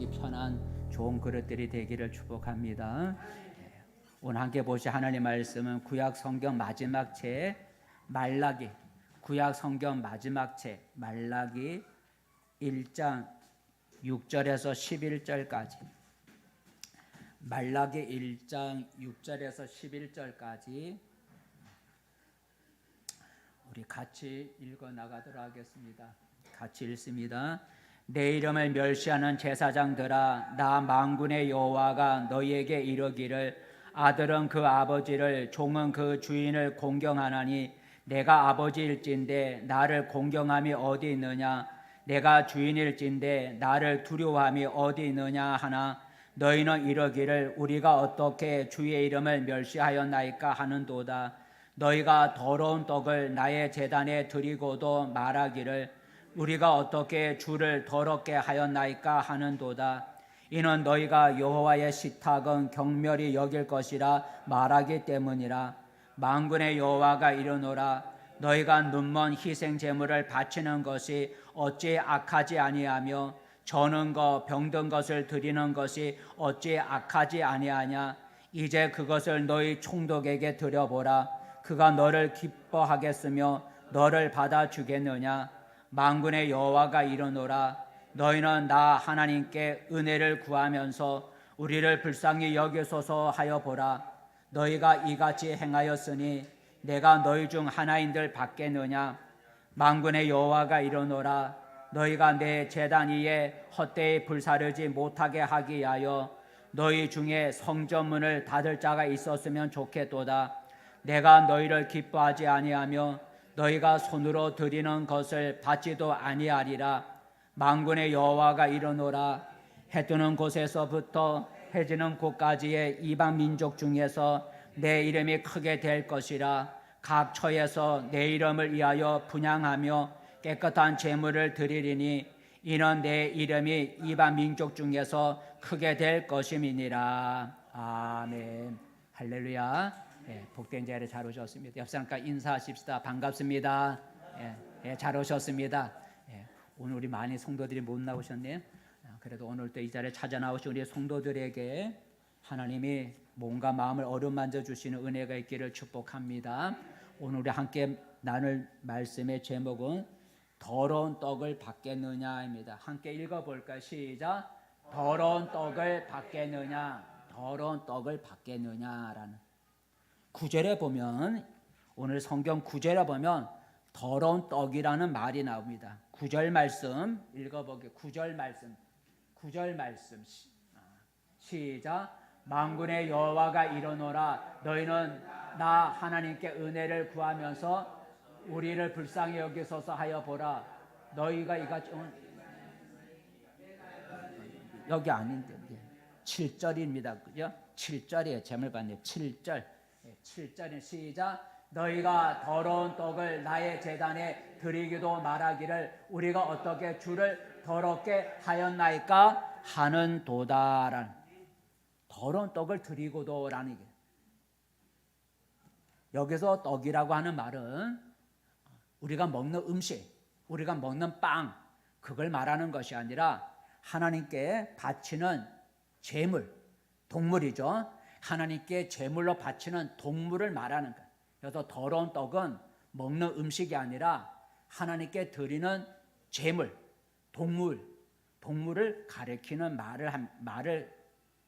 먹기 편한 좋은 그릇들이 되기를 축복합니다. 오늘 함께 보실 하나님 말씀은 구약 성경 마지막 책 말라기, 구약 성경 마지막 책 말라기 1장 6절에서 11절까지, 말라기 1장 6절에서 11절까지 우리 같이 읽어 나가도록 하겠습니다. 같이 읽습니다. 내 이름을 멸시하는 제사장들아, 나 만군의 여호와가 너희에게 이르기를 아들은 그 아버지를, 종은 그 주인을 공경하나니 내가 아버지일진데 나를 공경함이 어디 있느냐? 내가 주인일진데 나를 두려워함이 어디 있느냐 하나, 너희는 이르기를 우리가 어떻게 주의 이름을 멸시하였나이까 하는도다. 너희가 더러운 떡을 나의 제단에 드리고도 말하기를 우리가 어떻게 주를 더럽게 하였나이까 하는도다. 이는 너희가 여호와의 식탁은 경멸히 여길 것이라 말하기 때문이라. 만군의 여호와가 이르노라, 너희가 눈먼 희생 제물을 바치는 것이 어찌 악하지 아니하며 저는 것 병든 것을 드리는 것이 어찌 악하지 아니하냐? 이제 그것을 너희 총독에게 드려보라. 그가 너를 기뻐하겠으며 너를 받아주겠느냐? 만군의 여호와가 이르노라, 너희는 나 하나님께 은혜를 구하면서 우리를 불쌍히 여기소서 하여 보라. 너희가 이같이 행하였으니 내가 너희 중 하나인들 받겠느냐? 만군의 여호와가 이르노라, 너희가 내 제단 위에 헛되이 불사르지 못하게 하기 위하여 너희 중에 성전문을 닫을 자가 있었으면 좋겠도다. 내가 너희를 기뻐하지 아니하며 너희가 손으로 드리는 것을 받지도 아니하리라. 만군의 여호와가 이르노라, 해 뜨는 곳에서부터 해 지는 곳까지의 이방 민족 중에서 내 이름이 크게 될 것이라. 각 처에서 내 이름을 위하여 분향하며 깨끗한 제물을 드리리니 이는 내 이름이 이방 민족 중에서 크게 될 것임이니라. 아멘. 할렐루야. 복된 자리에 잘 오셨습니다. 옆 사람과 인사하십시다. 반갑습니다. 잘 오셨습니다. 오늘 우리 많이 성도들이 못 나오셨네요. 그래도 오늘 또 이 자리에 찾아 나오신 우리 성도들에게 하나님이 몸과 마음을 어루만져 주시는 은혜가 있기를 축복합니다. 오늘 우리 함께 나눌 말씀의 제목은 더러운 떡을 받겠느냐입니다. 함께 읽어볼까요? 시작. 더러운 떡을 받겠느냐, 더러운 떡을 받겠느냐라는 9절에 보면, 오늘 성경 9절에 보면 더러운 떡이라는 말이 나옵니다. 9절 말씀 읽어보게. 9절 말씀 시작. 만군의 여호와가 이르노라, 너희는 나 하나님께 은혜를 구하면서 우리를 불쌍히 여기소서 하여 보라. 너희가 이같이 여기 아닌데 7절입니다. 그죠? 7절이에요. 제물 받네요. 7절에 시작. 너희가 더러운 떡을 나의 제단에 드리기도 말하기를 우리가 어떻게 주를 더럽게 하였나이까 하는도다라는, 더러운 떡을 드리고도라는 게, 여기서 떡이라고 하는 말은 우리가 먹는 음식, 우리가 먹는 빵, 그걸 말하는 것이 아니라 하나님께 바치는 제물, 동물이죠. 하나님께 제물로 바치는 동물을 말하는 거예요. 그래서 더러운 떡은 먹는 음식이 아니라 하나님께 드리는 제물, 동물을 가리키는 말을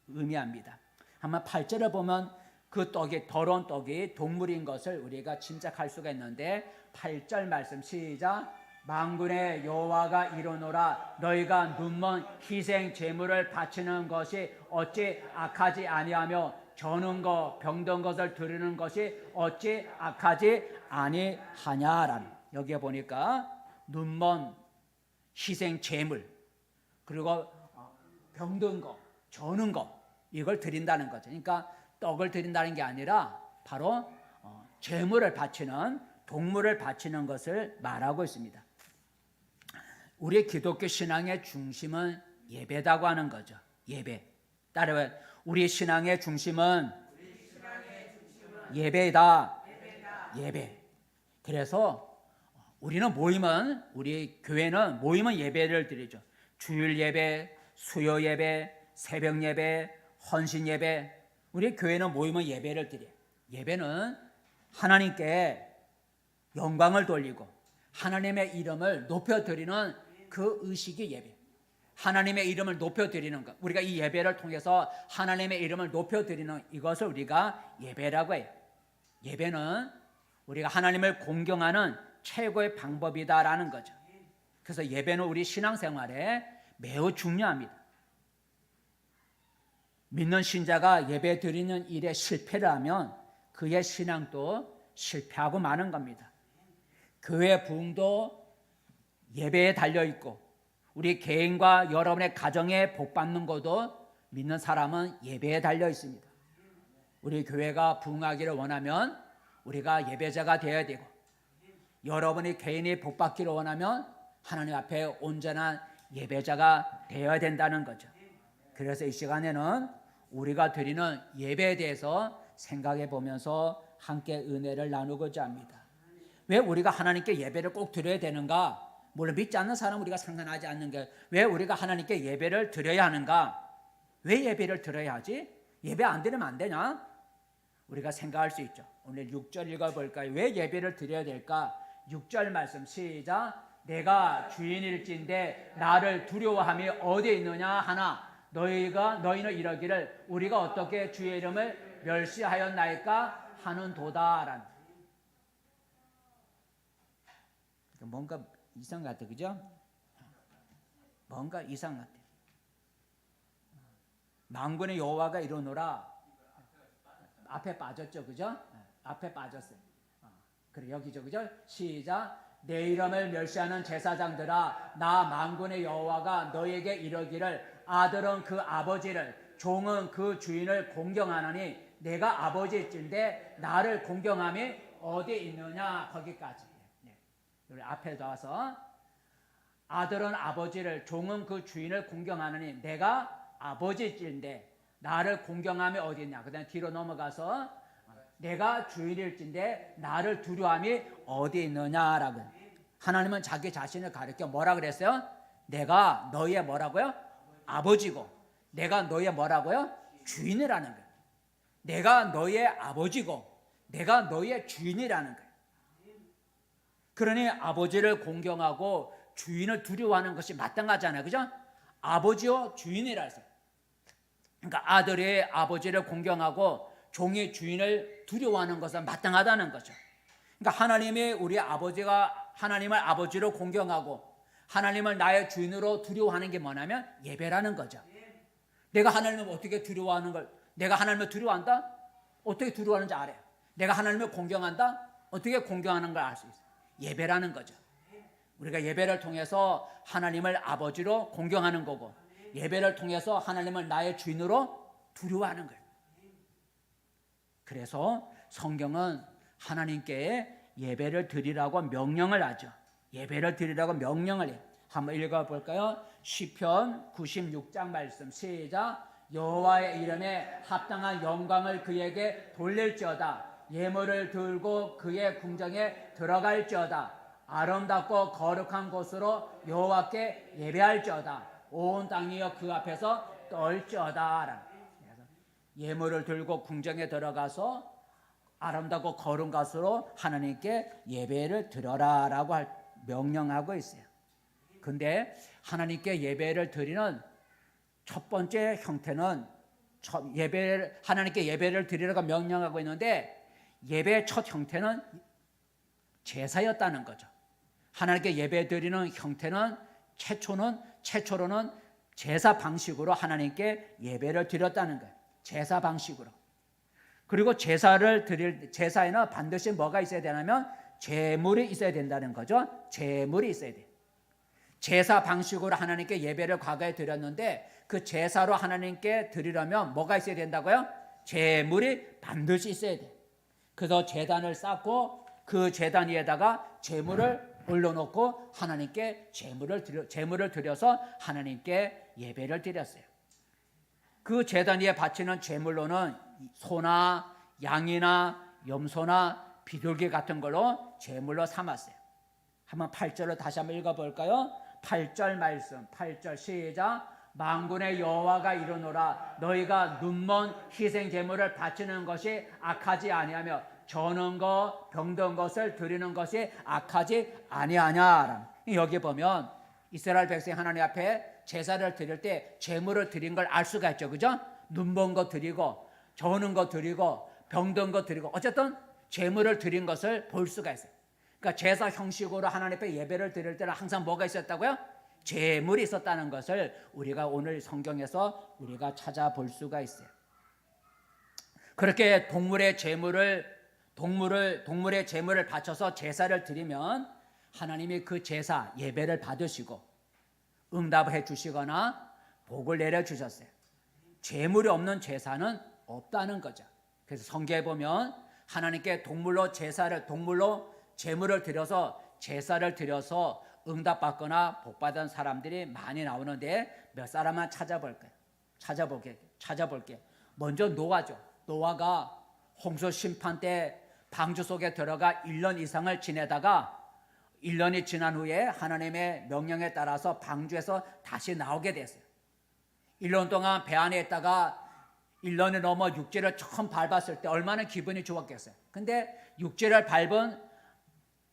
의미합니다. 한번 8절에 보면 그 떡이, 더러운 떡이 동물인 것을 우리가 짐작할 수가 있는데, 8절 말씀 시작. 만군의 여호와가 이르노라, 너희가 눈먼 희생 제물을 바치는 것이 어찌 악하지 아니하며 저는 것 병든 것을 드리는 것이 어찌 악하지 아니하냐라는, 여기에 보니까 눈먼 희생 제물, 그리고 병든 것, 저는 것, 이걸 드린다는 거죠. 그러니까 떡을 드린다는 게 아니라 바로 제물을 바치는, 동물을 바치는 것을 말하고 있습니다. 우리 기독교 신앙의 중심은 예배다고 하는 거죠. 예배. 따라해. 우리 신앙의 중심은 예배다. 예배. 그래서 우리는 모이면, 우리 교회는 모이면 예배를 드리죠. 주일 예배, 수요 예배, 새벽 예배, 헌신 예배. 우리 교회는 모이면 예배를 드려요. 예배는 하나님께 영광을 돌리고 하나님의 이름을 높여드리는 그 의식이 예배. 하나님의 이름을 높여드리는 것. 우리가 이 예배를 통해서 하나님의 이름을 높여드리는 이것을 우리가 예배라고 해요. 예배는 우리가 하나님을 공경하는 최고의 방법이다라는 거죠. 그래서 예배는 우리 신앙생활에 매우 중요합니다. 믿는 신자가 예배 드리는 일에 실패를 하면 그의 신앙도 실패하고 마는 겁니다. 교회 부흥도 예배에 달려있고 우리 개인과 여러분의 가정에 복받는 것도 믿는 사람은 예배에 달려있습니다. 우리 교회가 부흥하기를 원하면 우리가 예배자가 되어야 되고 여러분이 개인이 복받기를 원하면 하나님 앞에 온전한 예배자가 되어야 된다는 거죠. 그래서 이 시간에는 우리가 드리는 예배에 대해서 생각해 보면서 함께 은혜를 나누고자 합니다. 왜 우리가 하나님께 예배를 꼭 드려야 되는가? 물론 믿지 않는 사람은 우리가 상관하지 않는 게 왜 우리가 하나님께 예배를 드려야 하는가? 왜 예배를 드려야 하지? 예배 안 드리면 안 되냐? 우리가 생각할 수 있죠. 오늘 6절 읽어볼까요? 왜 예배를 드려야 될까? 6절 말씀 시작. 내가 주인일진데 나를 두려워함이 어디에 있느냐 하나 너희는 이러기를 우리가 어떻게 주의 이름을 멸시하였나이까 하는도다라는. 뭔가 이상 같아, 그죠? 뭔가 이상 같아. 만군의 여호와가 이러노라. 앞에 빠졌죠, 그죠? 앞에 빠졌어요. 그래 여기죠, 그죠? 시작. 내 이름을 멸시하는 제사장들아, 나 만군의 여호와가 너에게 이르기를 아들은 그 아버지를 종은 그 주인을 공경하나니 내가 아버지일진데 나를 공경함이 어디에 있느냐 거기까지. 우리 앞에 와서 아들은 아버지를 종은 그 주인을 공경하느니 내가 아버지일진데 나를 공경함이 어디 있냐. 그 다음에 뒤로 넘어가서 내가 주인일진데 나를 두려움이 어디 있느냐라고. 하나님은 자기 자신을 가리켜 뭐라 그랬어요? 내가 너희의 뭐라고요? 아버지고 내가 너희의 뭐라고요? 주인이라는 거예요. 내가 너희의 아버지고 내가 너희의 주인이라는 거예요. 그러니 아버지를 공경하고 주인을 두려워하는 것이 마땅하잖아요, 그죠? 아버지요 주인이라 했어요. 그러니까 아들이 아버지를 공경하고 종이 주인을 두려워하는 것은 마땅하다는 거죠. 그러니까 하나님이 우리 아버지가 하나님을 아버지로 공경하고 하나님을 나의 주인으로 두려워하는 게 뭐냐면 예배라는 거죠. 내가 하나님을 어떻게 두려워하는 걸, 내가 하나님을 두려워한다? 어떻게 두려워하는지 알아요. 내가 하나님을 공경한다? 어떻게 공경하는 걸 알 수 있어요. 예배라는 거죠. 우리가 예배를 통해서 하나님을 아버지로 공경하는 거고 예배를 통해서 하나님을 나의 주인으로 두려워하는 거예요. 그래서 성경은 하나님께 예배를 드리라고 명령을 하죠. 예배를 드리라고 명령을 해요. 한번 읽어볼까요? 시편 96장 말씀 시작. 여호와의 이름에 합당한 영광을 그에게 돌릴지어다. 예물을 들고 그의 궁정에 들어갈지어다. 아름답고 거룩한 곳으로 여호와께 예배할지어다. 온 땅이여 그 앞에서 떨지어다. 예물을 들고 궁정에 들어가서 아름답고 거룩한 곳으로 하나님께 예배를 드려라라고 명령하고 있어요. 근데 하나님께 예배를 드리는 첫 번째 형태는 하나님께 예배를 드리라고 명령하고 있는데 예배의 첫 형태는 제사였다는 거죠. 하나님께 예배 드리는 형태는 최초로는 제사 방식으로 하나님께 예배를 드렸다는 거예요. 제사 방식으로. 그리고 제사에는 반드시 뭐가 있어야 되냐면 제물이 있어야 된다는 거죠. 제물이 있어야 돼요. 제사 방식으로 하나님께 예배를 과거에 드렸는데 그 제사로 하나님께 드리려면 뭐가 있어야 된다고요? 제물이 반드시 있어야 돼요. 그래서 제단을 쌓고 그 제단 위에다가 제물을 올려놓고 하나님께 제물을 드려서 하나님께 예배를 드렸어요. 그 제단 위에 바치는 제물로는 소나 양이나 염소나 비둘기 같은 걸로 제물로 삼았어요. 한번 8절로 다시 한번 읽어볼까요? 8절 말씀 8절 시작. 만군의 여호와가 이르노라 너희가 눈먼 희생 제물을 바치는 것이 악하지 아니하며 저는 것 병든 것을 드리는 것이 악하지 아니하냐. 여기 보면 이스라엘 백성 하나님 앞에 제사를 드릴 때 제물을 드린 걸 알 수가 있죠. 그죠? 눈먼 거 드리고 저는 거 드리고 병든 거 드리고 어쨌든 제물을 드린 것을 볼 수가 있어요. 그러니까 제사 형식으로 하나님 앞에 예배를 드릴 때는 항상 뭐가 있었다고요? 제물이 있었다는 것을 우리가 오늘 성경에서 우리가 찾아볼 수가 있어요. 그렇게 동물의 제물을 바쳐서 제사를 드리면 하나님이 그 제사 예배를 받으시고 응답해 주시거나 복을 내려 주셨어요. 제물이 없는 제사는 없다는 거죠. 그래서 성경에 보면 하나님께 동물로 제물을 드려서 제사를 드려서 응답받거나 복받은 사람들이 많이 나오는데 몇 사람만 찾아볼게요. 먼저 노아죠. 노아가 홍수 심판 때 방주 속에 들어가 1년 이상을 지내다가 1년이 지난 후에 하나님의 명령에 따라서 방주에서 다시 나오게 됐어요. 1년 동안 배 안에 있다가 1년이 넘어 육지를 처음 밟았을 때 얼마나 기분이 좋았겠어요. 근데 육지를 밟은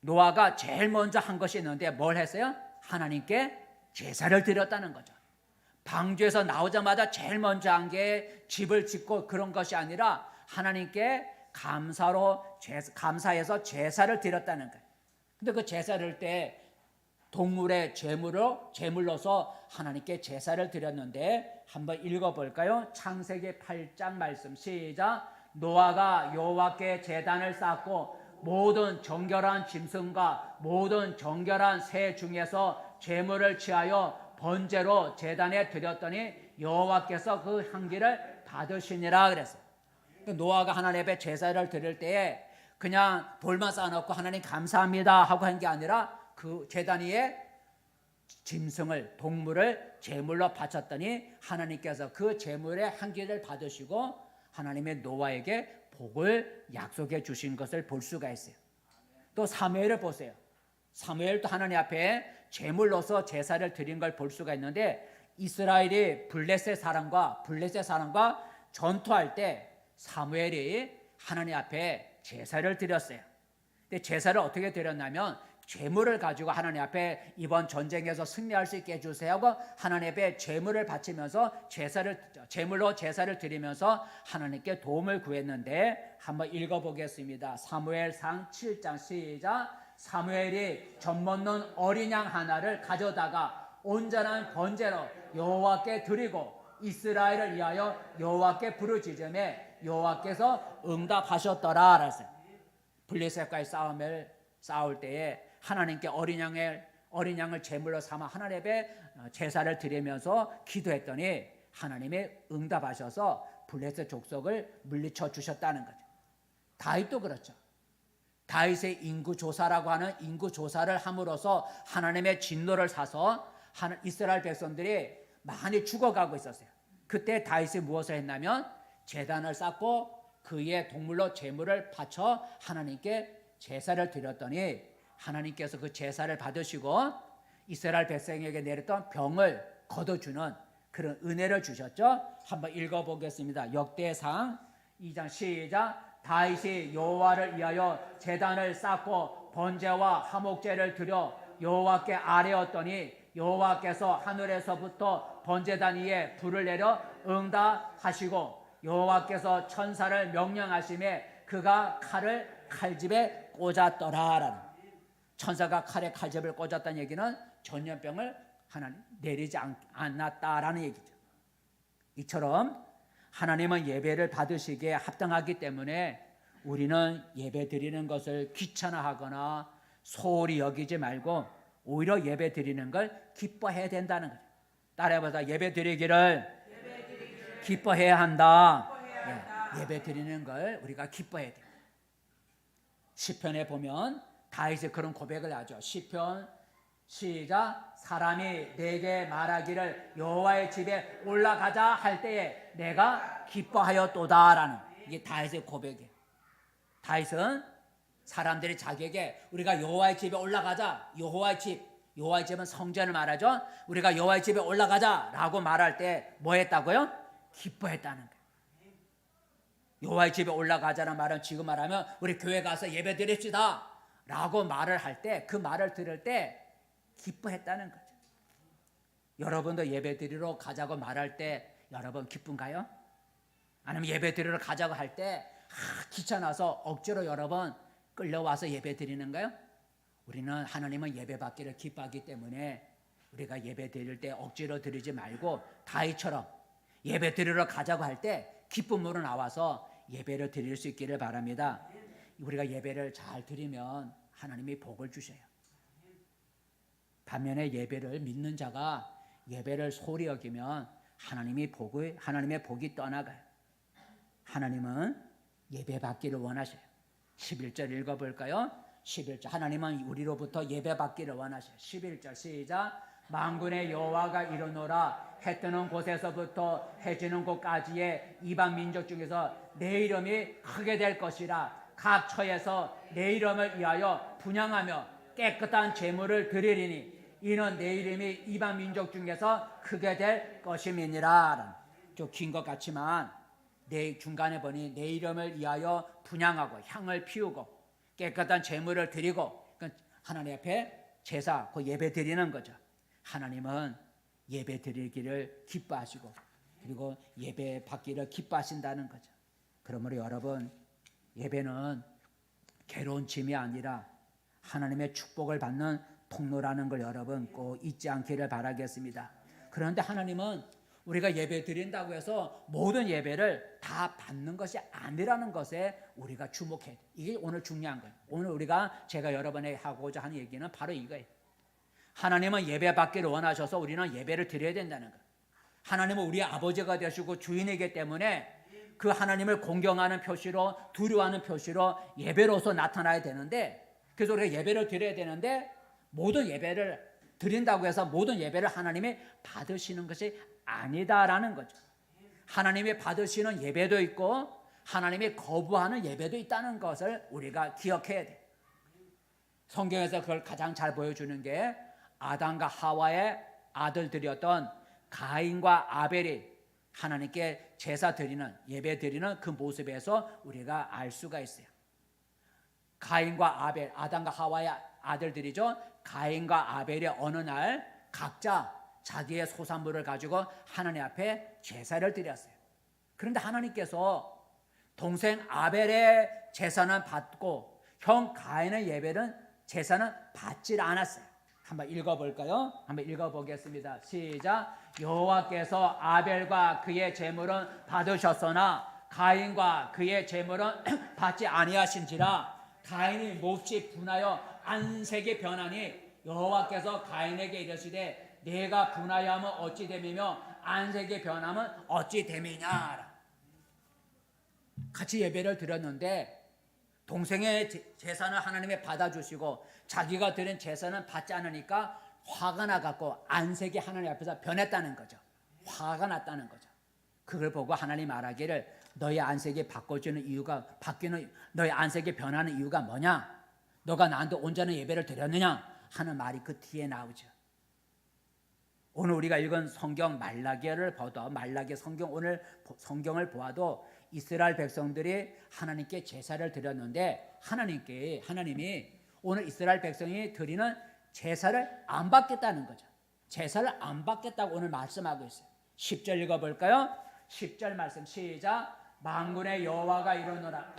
노아가 제일 먼저 한 것이 있는데 뭘 했어요? 하나님께 제사를 드렸다는 거죠. 방주에서 나오자마자 제일 먼저 한 게 집을 짓고 그런 것이 아니라 하나님께 감사해서 제사를 드렸다는 거예요. 근데 그 제사를 때 동물의 제물로서 하나님께 제사를 드렸는데 한번 읽어볼까요? 창세기 8장 말씀 시작. 노아가 여호와께 제단을 쌓고 모든 정결한 짐승과 모든 정결한 새 중에서 제물을 취하여 번제로 제단에 드렸더니 여호와께서 그 향기를 받으시니라 그랬어요. 노아가 하나님 앞에 제사를 드릴 때에 그냥 돌만 쌓아놓고 하나님 감사합니다 하고 한 게 아니라 그 제단 위에 동물을 제물로 바쳤더니 하나님께서 그 제물의 향기를 받으시고 하나님의 노아에게 복을 약속해 주신 것을 볼 수가 있어요. 또 사무엘을 보세요. 사무엘도 하나님 앞에 제물로서 제사를 드린 걸 볼 수가 있는데 이스라엘이 블레셋 사람과 전투할 때 사무엘이 하나님 앞에 제사를 드렸어요. 근데 제사를 어떻게 드렸냐면 제물을 가지고 하나님 앞에 이번 전쟁에서 승리할 수 있게 해주세요 하고 하나님 앞에 제물을 바치면서 제물로 제사를 드리면서 하나님께 도움을 구했는데 한번 읽어보겠습니다. 사무엘상 7장 시작. 사무엘이 젖 먹는 어린 양 하나를 가져다가 온전한 번제로 여호와께 드리고 이스라엘을 위하여 여호와께 부르짖음에 여호와께서 응답하셨더라 알았어요. 블레셋과의 싸울 때에 하나님께 어린 양을 제물로 삼아 하나님 앞에 제사를 드리면서 기도했더니 하나님이 응답하셔서 블레셋 족속을 물리쳐 주셨다는 거죠. 다윗도 그렇죠. 다윗의 인구조사라고 하는 인구조사를 함으로써 하나님의 진노를 사서 이스라엘 백성들이 많이 죽어가고 있었어요. 그때 다윗이 무엇을 했냐면 제단을 쌓고 그의 동물로 제물을 바쳐 하나님께 제사를 드렸더니 하나님께서 그 제사를 받으시고 이스라엘 백성에게 내렸던 병을 걷어주는 그런 은혜를 주셨죠. 한번 읽어보겠습니다. 역대상 2장 시작. 다윗이 여호와를 위하여 제단을 쌓고 번제와 화목제를 드려 여호와께 아뢰었더니 여호와께서 하늘에서부터 번제단 위에 불을 내려 응답하시고 여호와께서 천사를 명령하심에 그가 칼을 칼집에 꽂았더라라는, 천사가 칼에 칼집을 꽂았다는 얘기는 전염병을 하나님 내리지 않았다라는 얘기죠. 이처럼 하나님은 예배를 받으시기에 합당하기 때문에 우리는 예배 드리는 것을 귀찮아하거나 소홀히 여기지 말고 오히려 예배 드리는 걸 기뻐해야 된다는 거죠. 따라해보자. 예배 드리기를 기뻐해야 한다. 예배 드리는 걸 우리가 기뻐해야 돼요. 시편에 보면 다윗이 그런 고백을 하죠. 시편 시작. 사람이 내게 말하기를 여호와의 집에 올라가자 할 때에 내가 기뻐하였도다라는, 이게 다윗의 고백이에요. 다윗은 사람들이 자기에게 우리가 여호와의 집에 올라가자, 여호와의 집, 여호와의 집은 성전을 말하죠. 우리가 여호와의 집에 올라가자라고 말할 때 뭐 했다고요? 기뻐했다는 거예요. 여호와의 집에 올라가자는 말은 지금 말하면 우리 교회 가서 예배 드립시다 라고 말을 할 때, 그 말을 들을 때 기뻐했다는 거죠. 여러분도 예배 드리러 가자고 말할 때 여러분 기쁜가요? 아니면 예배 드리러 가자고 할 때 귀찮아서 억지로 여러분 끌려와서 예배 드리는가요? 우리는 하나님은 예배 받기를 기뻐하기 때문에 우리가 예배 드릴 때 억지로 드리지 말고 다윗처럼 예배 드리러 가자고 할 때 기쁨으로 나와서 예배를 드릴 수 있기를 바랍니다. 우리가 예배를 잘 드리면 하나님이 복을 주셔요. 반면에 예배를 믿는 자가 예배를 소홀히 여기면 하나님의 복이 떠나가요. 하나님은 예배 받기를 원하셔요. 11절 읽어볼까요? 11절 하나님은 우리로부터 예배 받기를 원하셔요. 11절 시작. 만군의 여호와가 이르노라 해 뜨는 곳에서부터 해 지는 곳까지의 이방 민족 중에서 내 이름이 크게 될 것이라. 각 처에서 내 이름을 위하여 분향하며 깨끗한 제물을 드리리니 이는 내 이름이 이방 민족 중에서 크게 될 것임이니라. 좀 긴 것 같지만 내 중간에 보니 내 이름을 위하여 분향하고 향을 피우고 깨끗한 제물을 드리고, 하나님 앞에 제사, 그 예배 드리는 거죠. 하나님은 예배 드리기를 기뻐하시고 그리고 예배 받기를 기뻐하신다는 거죠. 그러므로 여러분, 예배는 괴로운 짐이 아니라 하나님의 축복을 받는 통로라는 걸 여러분 꼭 잊지 않기를 바라겠습니다. 그런데 하나님은 우리가 예배 드린다고 해서 모든 예배를 다 받는 것이 아니라는 것에 우리가 주목해야 돼요. 이게 오늘 중요한 거예요. 오늘 제가 여러분에게 하고자 하는 얘기는 바로 이거예요. 하나님은 예배 받기를 원하셔서 우리는 예배를 드려야 된다는 거예요. 하나님은 우리의 아버지가 되시고 주인이기 때문에 그 하나님을 공경하는 표시로, 두려워하는 표시로 예배로서 나타나야 되는데, 그래서 우리가 예배를 드려야 되는데 모든 예배를 드린다고 해서 모든 예배를 하나님이 받으시는 것이 아니다라는 거죠. 하나님이 받으시는 예배도 있고 하나님이 거부하는 예배도 있다는 것을 우리가 기억해야 돼요. 성경에서 그걸 가장 잘 보여주는 게 아담과 하와의 아들들이었던 가인과 아벨이 하나님께 제사 드리는, 예배 드리는 그 모습에서 우리가 알 수가 있어요. 가인과 아벨, 아담과 하와의 아들들이죠. 가인과 아벨이 어느 날 각자 자기의 소산물을 가지고 하나님 앞에 제사를 드렸어요. 그런데 하나님께서 동생 아벨의 제사는 받고 형 가인의 제사는 받질 않았어요. 한번 읽어볼까요? 한번 읽어보겠습니다. 시작. 여호와께서 아벨과 그의 제물은 받으셨으나 가인과 그의 제물은 받지 아니하신지라. 가인이 몹시 분하여 안색이 변하니 여호와께서 가인에게 이르시되 내가 분하여하면 어찌 됨이며 안색이 변하면 어찌 됨이냐. 같이 예배를 드렸는데 동생의 제사는 하나님이 받아주시고 자기가 드린 제사는 받지 않으니까 화가 나갖고 안색이 하나님 앞에서 변했다는 거죠. 화가 났다는 거죠. 그걸 보고 하나님 말하기를 너의 안색이 너의 안색이 변하는 이유가 뭐냐? 너가 나한테 온전한 예배를 드렸느냐? 하는 말이 그 뒤에 나오죠. 오늘 우리가 읽은 성경 말라기를 봐도, 말라기 오늘 성경을 보아도 이스라엘 백성들이 하나님께 제사를 드렸는데 하나님이 오늘 이스라엘 백성이 드리는 제사를 안 받겠다는 거죠. 제사를 안 받겠다고 오늘 말씀하고 있어요. 10절 읽어볼까요? 10절 말씀 시작. 만군의 여호와가 이르노라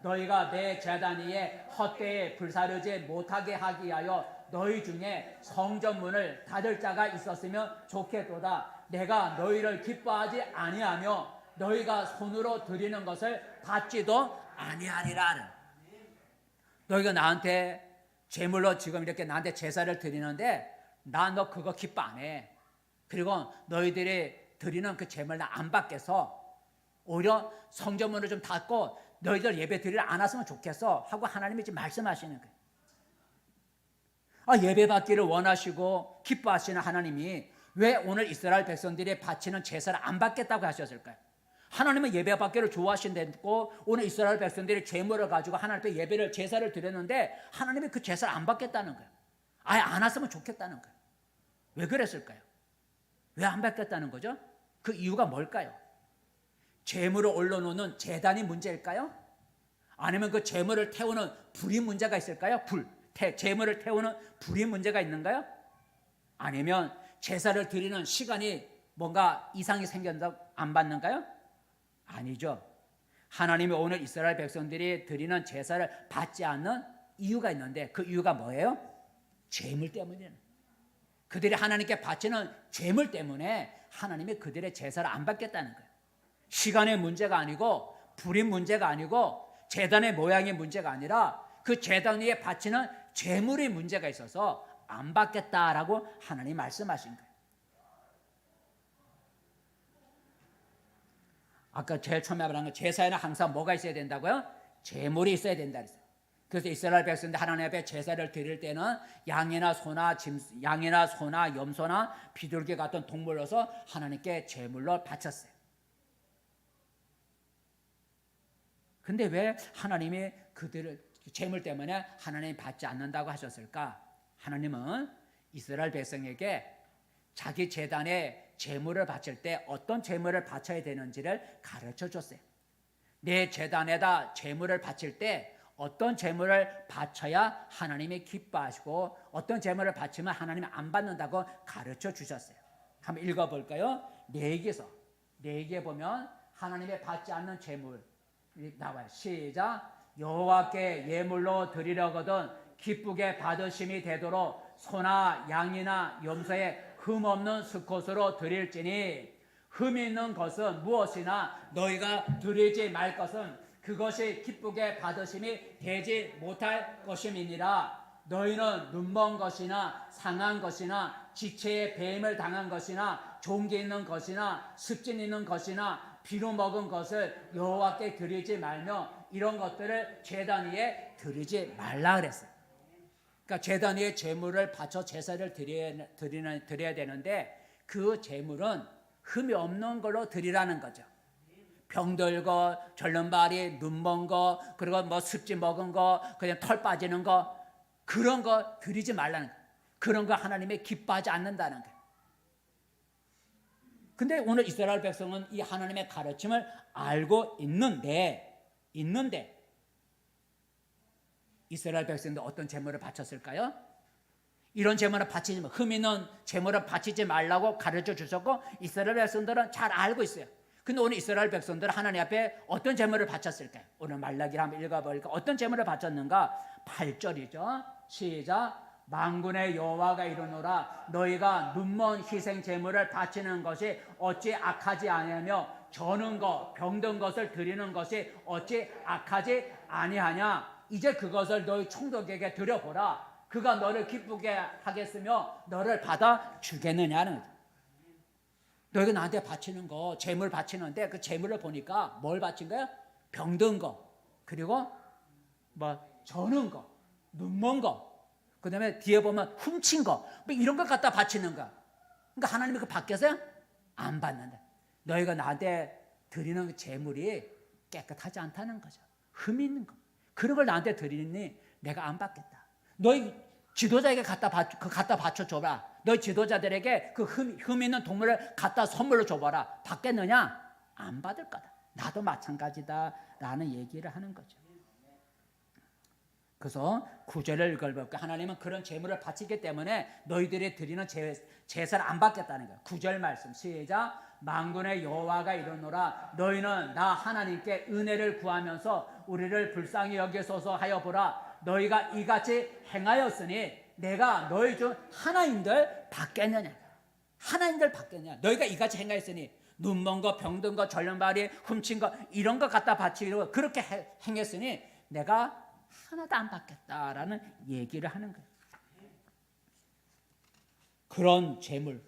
너희가 내 제단 위에 헛되이 불사르지 못하게 하기 위하여 너희 중에 성전문을 닫을 자가 있었으면 좋겠도다. 내가 너희를 기뻐하지 아니하며 너희가 손으로 드리는 것을 받지도 아니하리라. 너희가 나한테 제물로 지금 이렇게 나한테 제사를 드리는데 나 너 그거 기뻐 안 해. 그리고 너희들이 드리는 그 제물 나 안 받겠어. 오히려 성전문을 좀 닫고 너희들 예배 드리러 안 왔으면 좋겠어 하고 하나님이 지금 말씀하시는 거예요. 예배 받기를 원하시고 기뻐하시는 하나님이 왜 오늘 이스라엘 백성들이 바치는 제사를 안 받겠다고 하셨을까요? 하나님은 예배 받기를 좋아하신다고 오늘 이스라엘 백성들이 제물을 가지고 하나님 앞에 제사를 드렸는데 하나님이 그 제사를 안 받겠다는 거예요. 아예 안 왔으면 좋겠다는 거예요. 왜 그랬을까요? 왜 안 받겠다는 거죠? 그 이유가 뭘까요? 재물을 올려놓는 제단이 문제일까요? 아니면 그 재물을 태우는 불이 문제가 있을까요? 재물을 태우는 불이 문제가 있는가요? 아니면 제사를 드리는 시간이 뭔가 이상이 생겨서 안 받는가요? 아니죠. 하나님이 오늘 이스라엘 백성들이 드리는 제사를 받지 않는 이유가 있는데 그 이유가 뭐예요? 재물 때문이에요. 그들이 하나님께 바치는 재물 때문에 하나님이 그들의 제사를 안 받겠다는 거예요. 시간의 문제가 아니고 불의 문제가 아니고 제단의 모양의 문제가 아니라 그 제단 위에 바치는 재물의 문제가 있어서 안 받겠다라고 하나님 말씀하신 거예요. 아까 제일 처음에 말한 거 제사에는 항상 뭐가 있어야 된다고요? 재물이 있어야 된다 그랬어요. 그래서 이스라엘 백성들 하나님 앞에 제사를 드릴 때는 양이나 소나 염소나 비둘기 같은 동물로서 하나님께 제물로 바쳤어요. 근데 왜 하나님이 그들을 재물 때문에 하나님이 받지 않는다고 하셨을까? 하나님은 이스라엘 백성에게 자기 제단에 제물을 바칠 때 어떤 제물을 바쳐야 되는지를 가르쳐 줬어요. 내 제단에다 제물을 바칠 때 어떤 제물을 바쳐야 하나님이 기뻐하시고 어떤 제물을 바치면 하나님이 안 받는다고 가르쳐 주셨어요. 한번 읽어볼까요? 레위기에 보면 하나님의 받지 않는 제물 나와요. 시작. 여호와께 예물로 드리려거든 기쁘게 받으심이 되도록 소나 양이나 염소의 흠 없는 수컷으로 드릴지니 흠 있는 것은 무엇이나 너희가 드리지 말 것은 그것이 기쁘게 받으심이 되지 못할 것임이니라. 너희는 눈먼 것이나 상한 것이나 지체에 배임을 당한 것이나 종기 있는 것이나 습진 있는 것이나 비루 먹은 것을 여호와께 드리지 말며 이런 것들을 제단 위에 드리지 말라 그랬어요. 그러니까 제단 위에 제물을 바쳐 제사를 드려야 되는데 그 제물은 흠이 없는 걸로 드리라는 거죠. 병들 거, 절름발이, 눈먼 거, 그리고 뭐 습지 먹은 거, 그냥 털 빠지는 거 그런 거 드리지 말라는 거예요. 그런 거 하나님이 기뻐하지 않는다는 거예요. 근데 오늘 이스라엘 백성은 이 하나님의 가르침을 알고 있는데 이스라엘 백성들 어떤 제물을 바쳤을까요? 이런 제물을 바치지 마. 흠 있는 제물을 바치지 말라고 가르쳐 주셨고 이스라엘 백성들은 잘 알고 있어요. 근데 오늘 이스라엘 백성들은 하나님 앞에 어떤 제물을 바쳤을까요? 오늘 말라기를 한번 읽어보니까 어떤 제물을 바쳤는가? 8절이죠. 시작. 만군의 여호와가 이르노라 너희가 눈먼 희생 제물을 바치는 것이 어찌 악하지 아니하며 저는 것 병든 것을 드리는 것이 어찌 악하지 아니하냐. 이제 그것을 너희 총독에게 드려보라. 그가 너를 기쁘게 하겠으며 너를 받아 주겠느냐는 거죠. 너희가 나한테 바치는 거 제물 바치는데 그 제물을 보니까 뭘 바친 거야? 병든 거 그리고 뭐 저는 거 눈먼 거 그 다음에 뒤에 보면 훔친 거 뭐 이런 것 갖다 바치는 거야. 그러니까 하나님이 그 받겠어요? 안 받는다. 너희가 나한테 드리는 그 제물이 깨끗하지 않다는 거죠. 흠 있는 거 그런 걸 나한테 드리니 내가 안 받겠다. 너희 지도자에게 갖다 바쳐 줘라. 너희 지도자들에게 그 흠 있는 동물을 갖다 선물로 줘봐라. 받겠느냐? 안 받을 거다. 나도 마찬가지다라는 얘기를 하는 거죠. 그래서 9절을 읽어볼까? 하나님은 그런 제물을 바치기 때문에 너희들이 드리는 제사를 안 받겠다는 거예요. 9절 말씀 시작. 만군의 여호와가 이르노라 너희는 나 하나님께 은혜를 구하면서 우리를 불쌍히 여기소서 하여 보라. 너희가 이같이 행하였으니 내가 너희 중 하나님들 받겠느냐. 하나님들 받겠느냐. 너희가 이같이 행하였으니 눈먼 거 병든 거 절름발이 훔친 거 이런 거 갖다 바치고 그렇게 행했으니 내가 하나도 안 받겠다라는 얘기를 하는 거예요. 그런 재물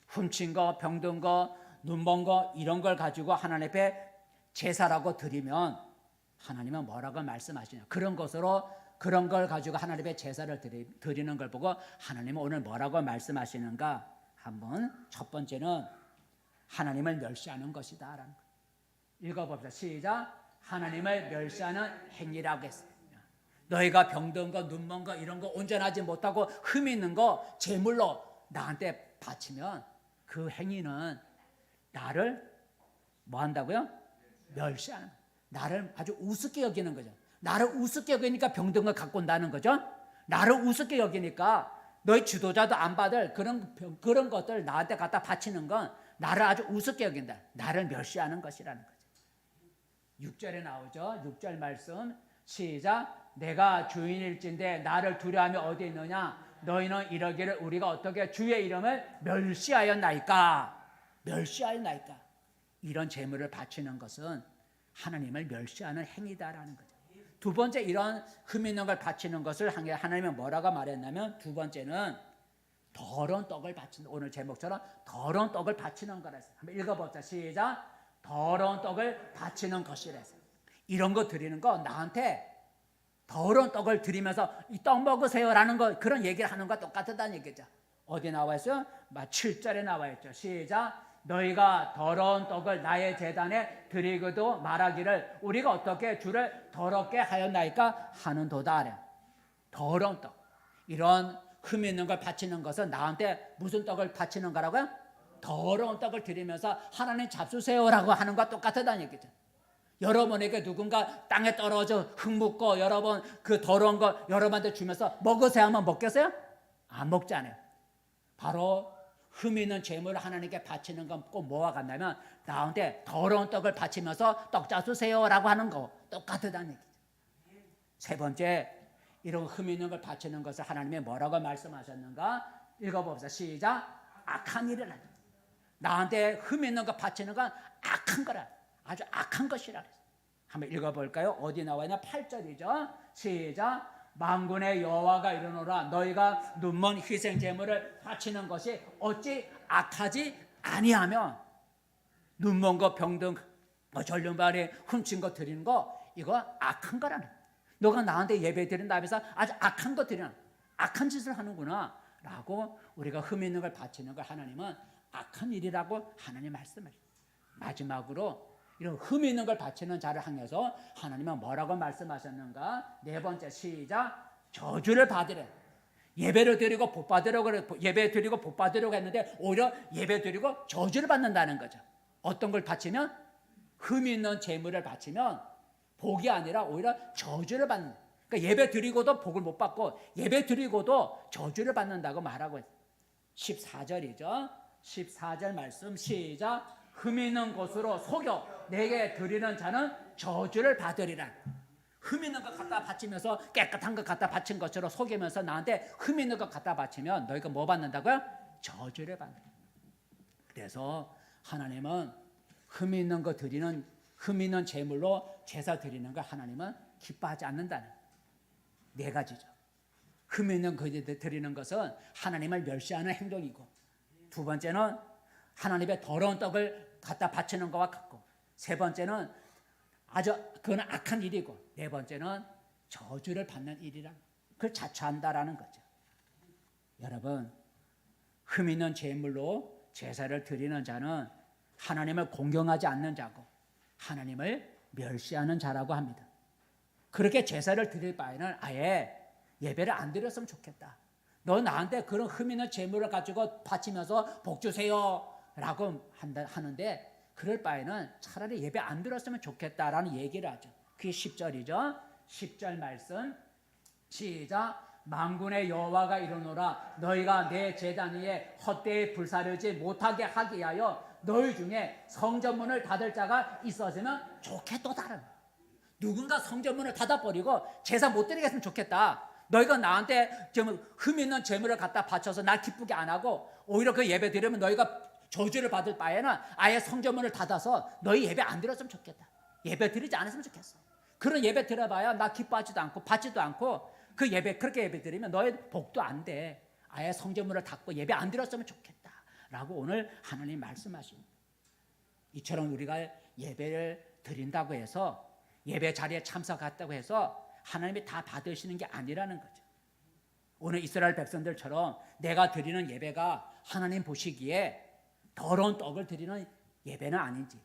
훔친 거 병든 거 눈먼 거 이런 걸 가지고 하나님 앞에 제사라고 드리면 하나님은 뭐라고 말씀하시냐. 그런 걸 가지고 하나님 앞에 제사를 드리는 걸 보고 하나님은 오늘 뭐라고 말씀하시는가. 한번 첫 번째는 하나님을 멸시하는 것이다 라는 거. 읽어봅시다. 시작. 하나님을 멸시하는 행위라고 했어요. 너희가 병든 거 눈먼 거 이런 거 온전하지 못하고 흠 있는 거 제물로 나한테 바치면 그 행위는 나를 뭐 한다고요? 멸시하는 거예요. 나를 아주 우습게 여기는 거죠. 나를 우습게 여기니까 병든 걸 갖고 온다는 거죠. 나를 우습게 여기니까 너희 지도자도 안 받을 그런 것들 나한테 갖다 바치는 건 나를 아주 우습게 여긴다. 나를 멸시하는 것이라는 거죠. 6절에 나오죠. 6절 말씀 시작. 내가 주인일진데 나를 두려워하며 어디 있느냐. 너희는 이러기를 우리가 어떻게 주의 이름을 멸시하였나이까. 멸시하였나이까. 이런 제물을 바치는 것은 하나님을 멸시하는 행위다라는 거죠. 두 번째 이런 흠 있는 걸 바치는 것을 하나님은 뭐라고 말했냐면 두 번째는 더러운 떡을 바치는, 오늘 제목처럼 더러운 떡을 바치는 거라 했어요. 한번 읽어보자. 시작. 더러운 떡을 바치는 것이라 했어요. 이런 거 드리는 거 나한테 더러운 떡을 드리면서 이 떡 먹으세요라는 거 그런 얘기를 하는 것과 똑같다는 얘기죠. 어디 나와 있어요? 7절에 나와 있죠. 시작. 너희가 더러운 떡을 나의 제단에 드리고도 말하기를 우리가 어떻게 주를 더럽게 하였나이까 하는도다. 더러운 떡. 이런 흠 있는 걸 바치는 것은 나한테 무슨 떡을 바치는 거라고요? 더러운 떡을 드리면서 하나님 잡수세요라고 하는 것과 똑같다는 얘기죠. 여러분에게 누군가 땅에 떨어져 흙 묻고 여러분 그 더러운 거 여러분한테 주면서 먹으세요 하면 먹겠어요? 안 먹잖아요. 바로 흠 있는 제물을 하나님께 바치는 건 꼭 뭐와 같냐면 나한테 더러운 떡을 바치면서 떡 잡수세요라고 하는 거 똑같다는 얘기죠. 세 번째, 이런 흠 있는 걸 바치는 것을 하나님이 뭐라고 말씀하셨는가? 읽어봅시다. 시작. 악한 일을 하죠. 나한테 흠 있는 거 바치는 건 악한 거라. 아주 악한 것이라. 한번 읽어볼까요? 어디 나와 있나? 8절이죠. 시작. 만군의 여호와가 이르노라 너희가 눈먼 희생 제물을 바치는 것이 어찌 악하지 아니하며 눈먼 거 병든 전륜발에 훔친 거 드리는 거 이거 악한 거라는 거야. 너가 나한테 예배 드린다 하면서 아주 악한 거 드리는 악한 짓을 하는구나 라고 우리가 흠 있는 걸 바치는 걸 하나님은 악한 일이라고 하나님 말씀하십니다. 마지막으로 이런 흠 있는 걸 바치는 자를 향해서 하나님은 뭐라고 말씀하셨는가? 네 번째 시작. 저주를 받으래. 예배를 드리고 복 받으려고 예배 드리고 복 받으려고 했는데 오히려 예배 드리고 저주를 받는다는 거죠. 어떤 걸 바치면 흠 있는 제물을 바치면 복이 아니라 오히려 저주를 받는. 그러니까 예배 드리고도 복을 못 받고 예배 드리고도 저주를 받는다고 말하고 있어요. 14절이죠. 14절 말씀 시작. 흠 있는 곳으로 속여 내게 드리는 자는 저주를 받으리라. 흠 있는 것 갖다 바치면서 깨끗한 것 갖다 바친 것처럼 속이면서 나한테 흠 있는 것 갖다 바치면 너희가 뭐 받는다고요? 저주를 받는다. 그래서 하나님은 흠 있는 거 드리는 흠 있는 제물로 제사 드리는 걸 하나님은 기뻐하지 않는다는 네 가지죠. 흠 있는 거 드리는 것은 하나님을 멸시하는 행동이고 두 번째는 하나님의 더러운 떡을 갖다 바치는 것과 같고 세 번째는 아주 그건 악한 일이고 네 번째는 저주를 받는 일이라 그걸 자처한다라는 거죠. 여러분 흠 있는 제물로 제사를 드리는 자는 하나님을 공경하지 않는 자고 하나님을 멸시하는 자라고 합니다. 그렇게 제사를 드릴 바에는 아예 예배를 안 드렸으면 좋겠다. 너 나한테 그런 흠 있는 제물을 가지고 바치면서 복 주세요 라고 하는데 그럴 바에는 차라리 예배 안 드렸으면 좋겠다라는 얘기를 하죠. 그게 10절이죠. 10절 말씀 시작. 만군의 여호와가 이르노라 너희가 내 제단 위에 헛되이 불사르지 못하게 하기 위하여 너희 중에 성전문을 닫을 자가 있어지면 좋겠도다. 누군가 성전문을 닫아버리고 제사 못 드리게 했으면 좋겠다. 너희가 나한테 흠 있는 제물을 갖다 바쳐서 날 기쁘게 안 하고 오히려 그 예배 드리면 너희가 저주를 받을 바에는 아예 성전문을 닫아서 너희 예배 안 드렸으면 좋겠다. 예배 드리지 않았으면 좋겠어. 그런 예배 드려봐야 나 기뻐하지도 않고 받지도 않고 그 예배 그렇게 예배 드리면 너희 복도 안 돼. 아예 성전문을 닫고 예배 안 드렸으면 좋겠다 라고 오늘 하나님 말씀하십니다. 이처럼 우리가 예배를 드린다고 해서 예배 자리에 참석했다고 해서 하나님이 다 받으시는 게 아니라는 거죠. 오늘 이스라엘 백성들처럼 내가 드리는 예배가 하나님 보시기에 더러운 떡을 드리는 예배는 아닌지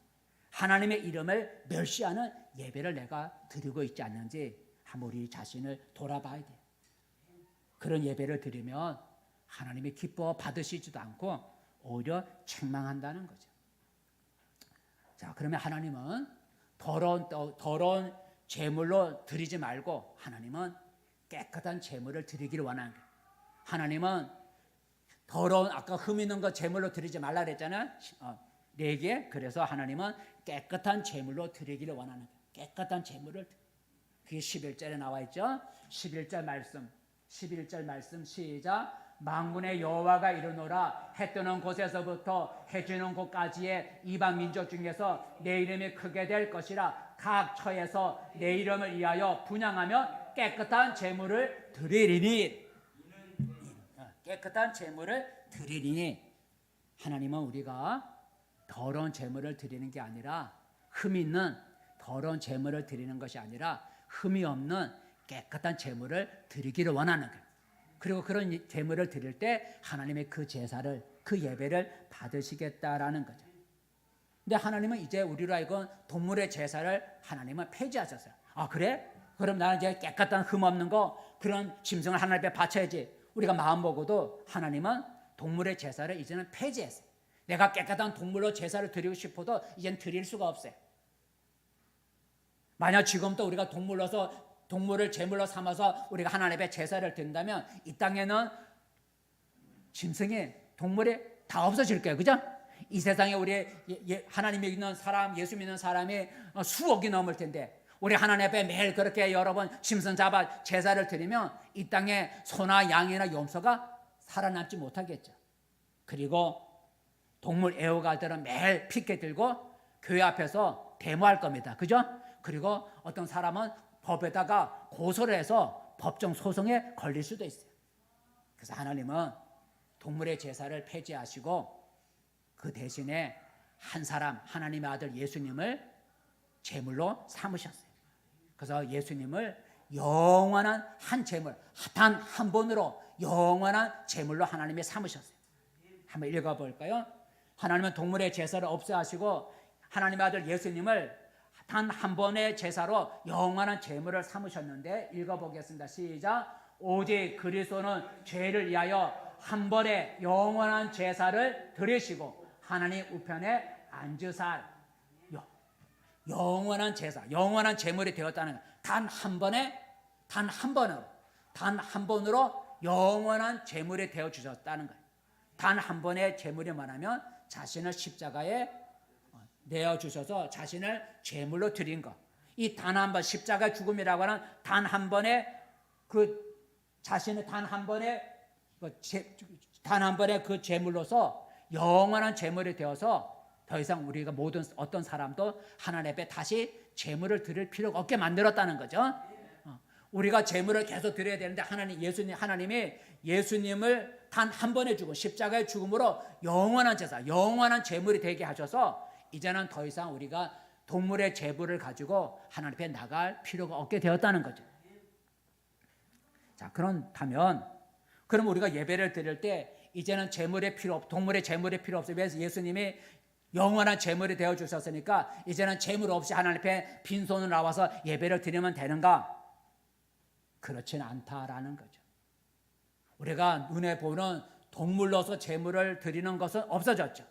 하나님의 이름을 멸시하는 예배를 내가 드리고 있지 않는지 한번 우리 자신을 돌아봐야 돼요. 그런 예배를 드리면 하나님이 기뻐 받으시지도 않고 오히려 책망한다는 거죠. 자, 그러면 하나님은 더러운 제물로 드리지 말고 하나님은 깨끗한 제물을 드리기를 원하는 거예요. 하나님은 더러운 아까 흠 있는 거 제물로 드리지 말라 그랬잖아요. 4개. 그래서 하나님은 깨끗한 제물로 드리기를 원하는 거예요. 깨끗한 제물을. 그게 11절에 나와 있죠. 11절 말씀 시작. 만군의 여호와가 이르노라. 해 뜨는 곳에서부터 해 지는 곳까지의 이방 민족 중에서 내 이름이 크게 될 것이라. 각 처에서 내 이름을 위하여 분향하며 깨끗한 제물을 드리리니. 깨끗한 제물을 드리리니. 하나님은 우리가 더러운 제물을 드리는 게 아니라, 흠이 있는 더러운 제물을 드리는 것이 아니라 흠이 없는 깨끗한 제물을 드리기를 원하는 거예요. 그리고 그런 제물을 드릴 때 하나님의 그 제사를, 그 예배를 받으시겠다라는 거죠. 근데 하나님은 이제 우리로 하여금 동물의 제사를 하나님은 폐지하셨어요. 아, 그래? 그럼 나는 이제 깨끗한 흠 없는 거, 그런 짐승을 하나님 앞에 바쳐야지. 우리가 마음 먹어도 하나님은 동물의 제사를 이제는 폐지했어요. 내가 깨끗한 동물로 제사를 드리고 싶어도 이제는 드릴 수가 없어요. 만약 지금도 우리가 동물을 제물로 삼아서 우리가 하나님 앞에 제사를 드린다면 이 땅에는 짐승이, 동물이 다 없어질 거예요. 그죠? 이 세상에 우리 하나님 믿는 사람, 예수 믿는 사람이 수억이 넘을 텐데 우리 하나님 앞에 매일 그렇게 여러 번 짐승 잡아 제사를 드리면 이 땅에 소나 양이나 염소가 살아남지 못하겠죠. 그리고 동물 애호가들은 매일 피켓 들고 교회 앞에서 데모할 겁니다. 그죠? 그리고 어떤 사람은 법에다가 고소를 해서 법정 소송에 걸릴 수도 있어요. 그래서 하나님은 동물의 제사를 폐지하시고 그 대신에 한 사람, 하나님의 아들 예수님을 제물로 삼으셨어요. 그래서 예수님을 영원한 한 제물, 단 한 번으로 영원한 제물로 하나님이 삼으셨어요. 한번 읽어볼까요? 하나님은 동물의 제사를 없애하시고 하나님의 아들 예수님을 단 한 번의 제사로 영원한 제물을 삼으셨는데, 읽어보겠습니다. 시작. 오직 그리스도는 죄를 위하여 한 번의 영원한 제사를 드리시고 하나님 우편에 앉으사. 영원한 제사, 영원한 제물이 되었다는 거예요. 단 한 번으로 영원한 제물이 되어 주셨다는 거예요. 단 한 번의 제물이 뭐냐면 자신을 십자가에 내어주셔서 자신을 제물로 드린 것. 이 단 한 번, 십자가 죽음이라고 하는 단 한 번의 자신을 단 한 번의 그 제물로서 영원한 제물이 되어서 더 이상 우리가 어떤 사람도 하나님 앞에 다시 제물을 드릴 필요가 없게 만들었다는 거죠. 우리가 제물을 계속 드려야 되는데 하나님이 예수님을 단 한 번의 죽음, 십자가의 죽음으로 영원한 제사, 영원한 제물이 되게 하셔서 이제는 더 이상 우리가 동물의 제물을 가지고 하나님 앞에 나갈 필요가 없게 되었다는 거죠. 자, 그렇다면 그럼 우리가 예배를 드릴 때 이제는 동물의 제물이 필요 없어요. 그래서 예수님이 영원한 제물이 되어 주셨으니까 이제는 제물 없이 하나님 앞에 빈손으로 나와서 예배를 드리면 되는가? 그렇지는 않다라는 거죠. 우리가 눈에 보는 동물로서 제물을 드리는 것은 없어졌죠.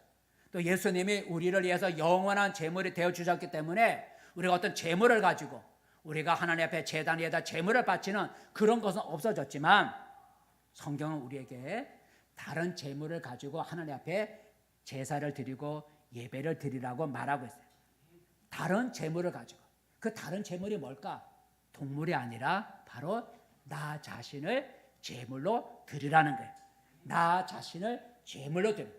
또 예수님이 우리를 위해서 영원한 제물이 되어 주셨기 때문에 우리가 어떤 제물을 가지고 우리가 하나님 앞에 제단 위에다 제물을 바치는 그런 것은 없어졌지만, 성경은 우리에게 다른 제물을 가지고 하나님 앞에 제사를 드리고 예배를 드리라고 말하고 있어요. 다른 제물을 가지고. 그 다른 제물이 뭘까? 동물이 아니라 바로 나 자신을 제물로 드리라는 거예요. 나 자신을 제물로 드리는.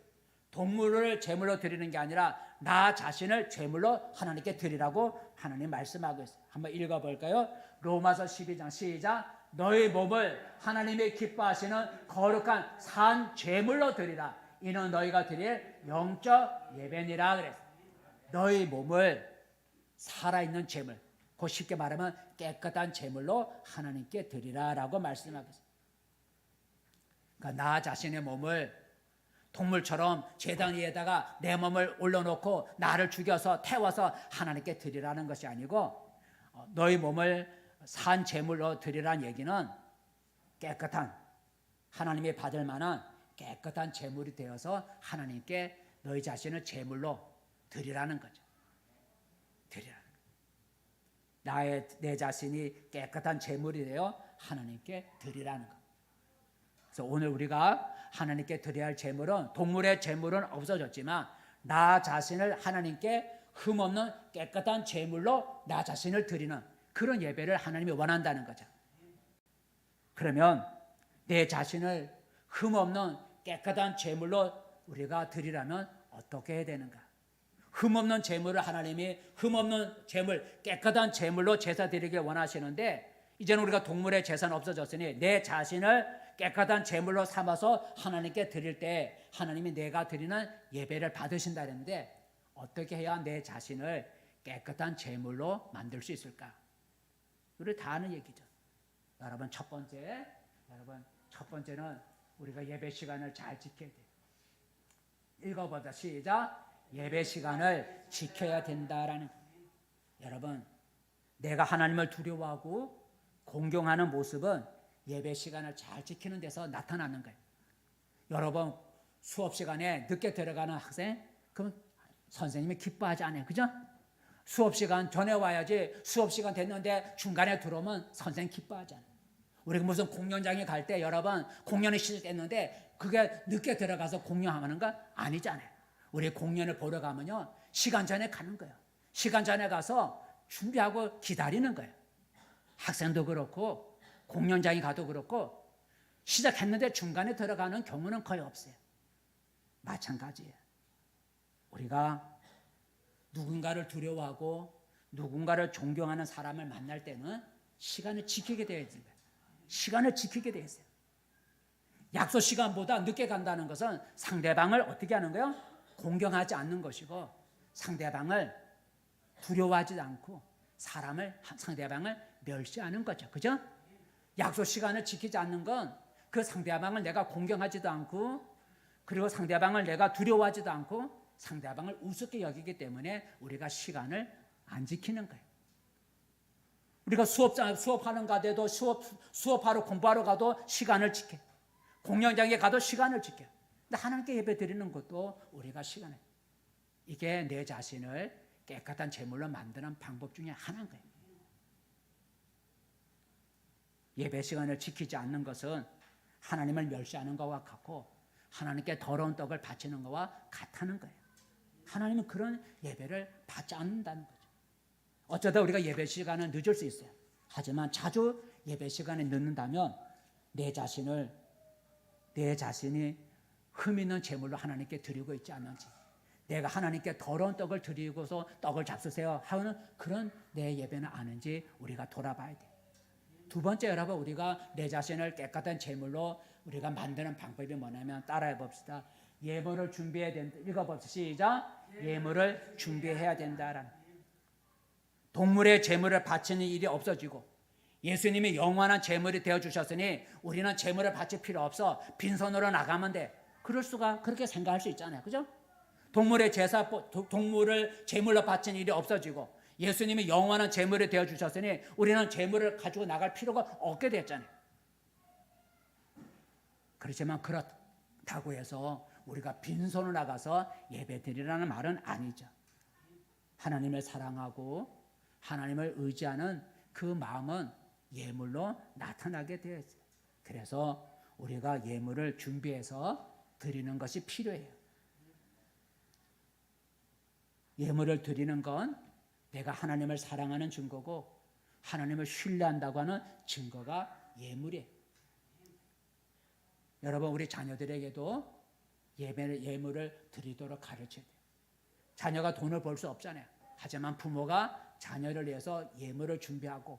동물을 제물로 드리는 게 아니라 나 자신을 제물로 하나님께 드리라고 하나님 말씀하고 있어요. 한번 읽어볼까요? 로마서 12장 시작. 너희 몸을 하나님이 기뻐하시는 거룩한 산 제물로 드리라. 이는 너희가 드릴 영적 예배니라 그랬어요. 너희 몸을 살아있는 제물, 그 쉽게 말하면 깨끗한 제물로 하나님께 드리라라고 말씀하고 있어요. 그러니까 나 자신의 몸을 동물처럼 제단 위에다가 내 몸을 올려놓고 나를 죽여서 태워서 하나님께 드리라는 것이 아니고, 너희 몸을 산 제물로 드리라는 얘기는 깨끗한, 하나님이 받을 만한 깨끗한 제물이 되어서 하나님께 너희 자신을 제물로 드리라는 거죠. 드리라는 거예요. 내 자신이 깨끗한 제물이 되어 하나님께 드리라는 거. 그래서 오늘 우리가 하나님께 드려야 할 제물은, 동물의 제물은 없어졌지만 나 자신을 하나님께 흠없는 깨끗한 제물로 나 자신을 드리는 그런 예배를 하나님이 원한다는 거죠. 그러면 내 자신을 흠없는 깨끗한 제물로 우리가 드리려면 어떻게 해야 되는가? 흠없는 제물을 하나님이 흠없는 제물, 깨끗한 제물로 제사 드리길 원하시는데, 이제는 우리가 동물의 제사는 없어졌으니 내 자신을 깨끗한 제물로 삼아서 하나님께 드릴 때 하나님이 내가 드리는 예배를 받으신다 했는데, 어떻게 해야 내 자신을 깨끗한 제물로 만들 수 있을까? 우리 다 아는 얘기죠. 여러분, 첫 번째는 우리가 예배 시간을 잘 지켜야 돼요. 읽어보자. 시작. 예배 시간을 지켜야 된다라는 거예요. 여러분, 내가 하나님을 두려워하고 공경하는 모습은 예배 시간을 잘 지키는 데서 나타나는 거예요. 여러분, 수업 시간에 늦게 들어가는 학생, 그럼 선생님이 기뻐하지 않아요. 그죠? 수업 시간 전에 와야지, 수업 시간 됐는데 중간에 들어오면 선생님 기뻐하지 않아요. 우리가 무슨 공연장에 갈 때 여러분, 공연이 시작됐는데 그게 늦게 들어가서 공연하는 거 아니잖아요. 우리 공연을 보러 가면요, 시간 전에 가는 거예요. 시간 전에 가서 준비하고 기다리는 거예요. 학생도 그렇고 공연장에 가도 그렇고 시작했는데 중간에 들어가는 경우는 거의 없어요. 마찬가지예요. 우리가 누군가를 두려워하고 누군가를 존경하는 사람을 만날 때는 시간을 지키게 되어 있어요. 시간을 지키게 되어 있어요. 약속 시간보다 늦게 간다는 것은 상대방을 어떻게 하는 거예요? 공경하지 않는 것이고, 상대방을 두려워하지 않고 상대방을 멸시하는 거죠. 그죠? 약속 시간을 지키지 않는 건 그 상대방을 내가 공경하지도 않고, 그리고 상대방을 내가 두려워하지도 않고 상대방을 우습게 여기기 때문에 우리가 시간을 안 지키는 거예요. 우리가 수업하는 가대도 수업하러 공부하러 가도 시간을 지켜. 공연장에 가도 시간을 지켜. 근데 하나님께 예배 드리는 것도 우리가 시간을, 이게 내 자신을 깨끗한 제물로 만드는 방법 중에 하나인 거예요. 예배 시간을 지키지 않는 것은 하나님을 멸시하는 것과 같고 하나님께 더러운 떡을 바치는 것과 같다는 거예요. 하나님은 그런 예배를 받지 않는다는 거죠. 어쩌다 우리가 예배 시간은 늦을 수 있어요. 하지만 자주 예배 시간에 늦는다면 내 자신이 흠 있는 제물로 하나님께 드리고 있지 않는지, 내가 하나님께 더러운 떡을 드리고서 떡을 잡수세요 하는 그런 내 예배는 아는지 우리가 돌아봐야 돼요. 두 번째, 여러분, 우리가 내 자신을 깨끗한 제물로 우리가 만드는 방법이 뭐냐면, 따라해 봅시다. 예물을 준비해야 된다. 읽어봅시다. 시작. 예물을 준비해야 된다라는. 동물의 제물을 바치는 일이 없어지고 예수님이 영원한 제물이 되어주셨으니 우리는 제물을 바칠 필요 없어, 빈손으로 나가면 돼. 그렇게 생각할 수 있잖아요. 그죠? 동물을 제물로 바치는 일이 없어지고 예수님이 영원한 제물이 되어주셨으니 우리는 제물을 가지고 나갈 필요가 없게 됐잖아요. 그렇지만 그렇다고 해서 우리가 빈손으로 나가서 예배드리라는 말은 아니죠. 하나님을 사랑하고 하나님을 의지하는 그 마음은 예물로 나타나게 되어 있어요. 그래서 우리가 예물을 준비해서 드리는 것이 필요해요. 예물을 드리는 건 내가 하나님을 사랑하는 증거고 하나님을 신뢰한다고 하는 증거가 예물이에요. 여러분, 우리 자녀들에게도 예물을 드리도록 가르쳐야 돼요. 자녀가 돈을 벌 수 없잖아요. 하지만 부모가 자녀를 위해서 예물을 준비하고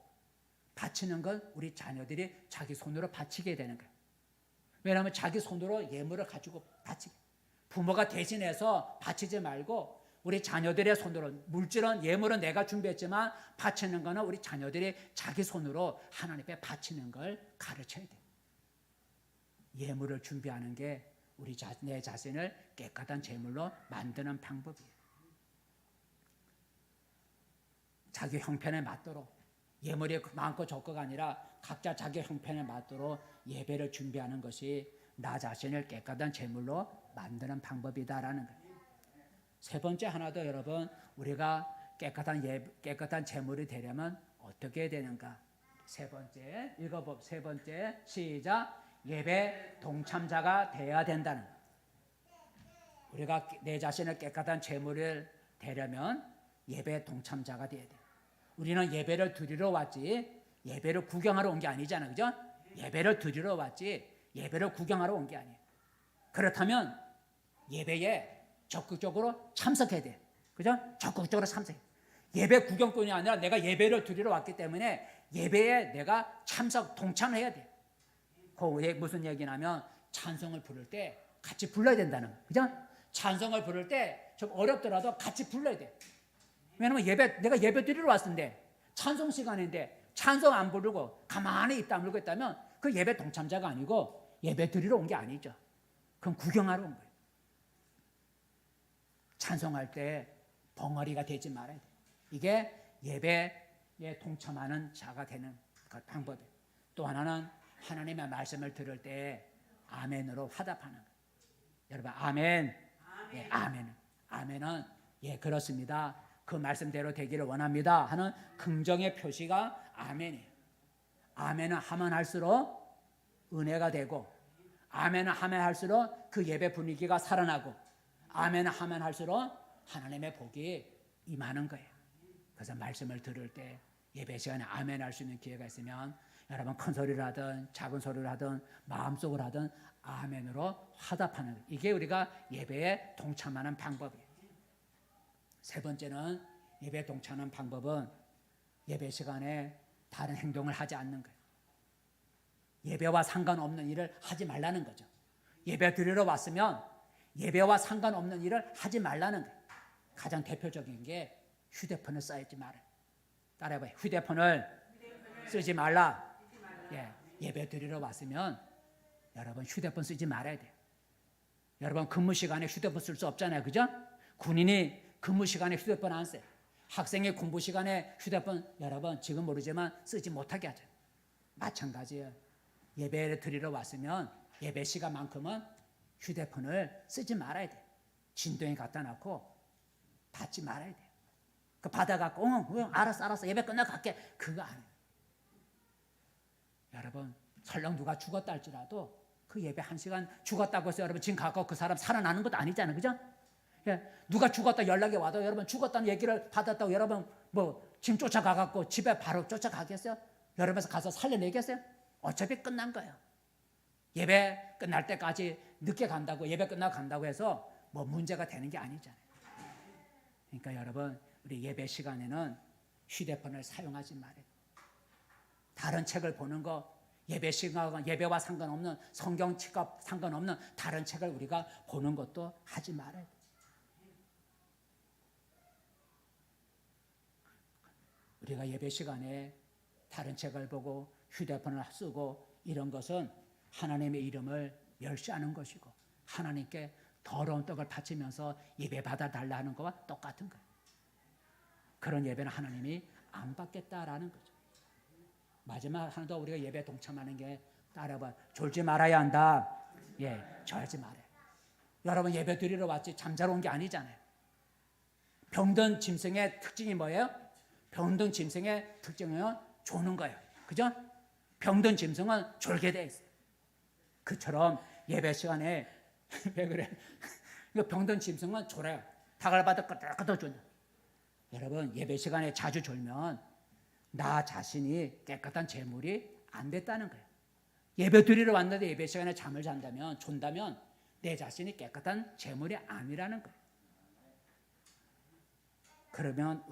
바치는 건 우리 자녀들이 자기 손으로 바치게 되는 거예요. 왜냐하면 자기 손으로 예물을 가지고 바치게. 부모가 대신해서 바치지 말고 우리 자녀들의 손으로, 물질은 예물은 내가 준비했지만 바치는 거는 우리 자녀들이 자기 손으로 하나님 앞에 바치는 걸 가르쳐야 돼요. 예물을 준비하는 게 내 자신을 깨끗한 제물로 만드는 방법이에요. 자기 형편에 맞도록, 예물이 많고 적고가 아니라 각자 자기 형편에 맞도록 예배를 준비하는 것이 나 자신을 깨끗한 제물로 만드는 방법이다라는 거예요. 세 번째 하나 더 여러분, 우리가 깨끗한 제물이 되려면 어떻게 해야 되는가? 세 번째 읽어봅. 세 번째 시작. 예배 동참자가 되어야 된다는 거예요. 우리가 내 자신을 깨끗한 제물을 되려면 예배 동참자가 돼야 돼요. 우리는 예배를 드리러 왔지 예배를 구경하러 온 게 아니잖아요. 그죠? 예배를 드리러 왔지 예배를 구경하러 온 게 아니에요. 그렇다면 예배에 적극적으로 참석해야 돼요. 그죠? 적극적으로 참석해. 예배 구경꾼이 아니라 내가 예배를 드리러 왔기 때문에 예배에 내가 동참해야 돼요. 그게 무슨 얘기냐면 찬송을 부를 때 같이 불러야 된다는 거예요. 그죠? 찬송을 부를 때 좀 어렵더라도 같이 불러야 돼. 왜냐면 내가 예배 드리러 왔는데 찬송 시간인데 찬송 안 부르고 가만히 입 다물고 있다면 그 예배 동참자가 아니고 예배 드리러 온 게 아니죠. 그럼 구경하러 온 거예요. 찬송할 때 벙어리가 되지 말아야 돼. 이게 예배에 동참하는 자가 되는 그 방법이에요. 또 하나는 하나님의 말씀을 들을 때 아멘으로 화답하는 거예요. 여러분 아멘. 예, 아멘은 예 그렇습니다. 그 말씀대로 되기를 원합니다 하는 긍정의 표시가 아멘이에요. 아멘은 하면 할수록 은혜가 되고, 아멘은 하면 할수록 그 예배 분위기가 살아나고, 아멘은 하면 할수록 하나님의 복이 임하는 거예요. 그래서 말씀을 들을 때 예배 시간에 아멘 할 수 있는 기회가 있으면 여러분 큰 소리를 하든 작은 소리를 하든 마음속으로 하든 아멘으로 화답하는 거예요. 이게 우리가 예배에 동참하는 방법이에요. 세 번째는 예배에 동참하는 방법은 예배 시간에 다른 행동을 하지 않는 거예요. 예배와 상관없는 일을 하지 말라는 거죠. 예배 드리러 왔으면 예배와 상관없는 일을 하지 말라는 거예요. 가장 대표적인 게 휴대폰을 써야지 말아요. 따라해봐요. 휴대폰을 쓰지 말라. 예배 드리러 왔으면 여러분 휴대폰 쓰지 말아야 돼요. 여러분 근무 시간에 휴대폰 쓸 수 없잖아요. 그죠? 군인이 근무 시간에 휴대폰 안 써요. 학생이 공부 시간에 휴대폰 여러분 지금 모르지만 쓰지 못하게 하죠. 마찬가지예요. 예배를 드리러 왔으면 예배 시간만큼은 휴대폰을 쓰지 말아야 돼요. 진동에 갖다 놓고 받지 말아야 돼요. 그 받아갖고 알았어 예배 끝나고 갈게. 그거 아니에요. 여러분 설령 누가 죽었다 할지라도 그 예배 1시간 죽었다고 해서 여러분 지금 가고 그 사람 살아나는 것도 아니잖아요. 그죠? 누가 죽었다 연락이 와도 여러분 죽었다는 얘기를 받았다고 여러분 지금 쫓아가갖고 집에 바로 쫓아가겠어요? 여러분에서 가서 살려내겠어요? 어차피 끝난 거예요. 예배 끝날 때까지 늦게 간다고 예배 끝나고 간다고 해서 문제가 되는 게 아니잖아요. 그러니까 여러분 우리 예배 시간에는 휴대폰을 사용하지 말아요. 다른 책을 보는 거 예배 시간 예배와 상관없는 성경책과 상관없는 다른 책을 우리가 보는 것도 하지 말아야 돼요. 우리가 예배 시간에 다른 책을 보고 휴대폰을 쓰고 이런 것은 하나님의 이름을 멸시하는 것이고 하나님께 더러운 떡을 바치면서 예배 받아달라 하는 것과 똑같은 거예요. 그런 예배는 하나님이 안 받겠다라는 거죠. 마지막 하나 더 우리가 예배 동참하는 게 따라봐. 졸지 말아야 한다. 졸지 말아요. 여러분 예배 드리러 왔지 잠자러 온 게 아니잖아요. 병든 짐승의 특징이 뭐예요? 병든 짐승의 특징은 조는 거예요. 그죠? 병든 짐승은 졸게 돼 있어요. 그처럼 예배 시간에 왜 그래? 병든 짐승은 졸아요. 닭을 받아 끄덕끄덕 준다. 여러분 예배 시간에 자주 졸면 나 자신이 깨끗한 제물이 안 됐다는 거예요. 예배 드리러 왔는데 예배 시간에 잠을 존다면 내 자신이 깨끗한 제물이 아니라는 거예요. 그러면